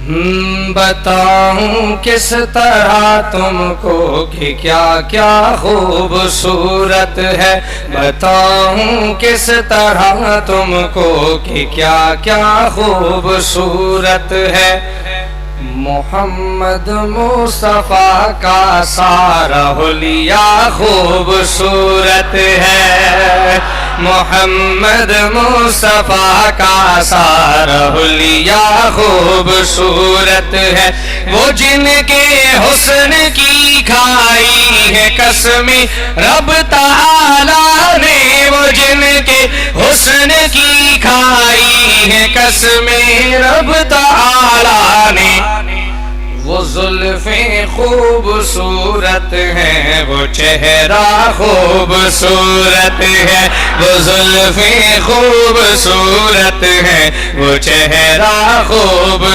بتاؤں کس طرح تم کو کہ کیا کیا خوبصورت ہے، بتاؤں کس طرح تم کو کہ کیا کیا خوبصورت ہے۔ محمد مصطفیٰ کا سارا حلیہ خوبصورت ہے، محمد مصطفیٰ کا سارا حلیہ خوبصورت ہے۔ وہ جن کے حسن کی کھائی ہے قسمیں رب تعالیٰ نے، وہ جن کے حسن کی کھائی ہے قسمیں رب تعالیٰ نے۔ وہ زلفیں خوبصورت ہیں، وہ چہرہ خوبصورت ہے، وہ زلفیں خوبصورت ہیں، وہ چہرہ خوبصورت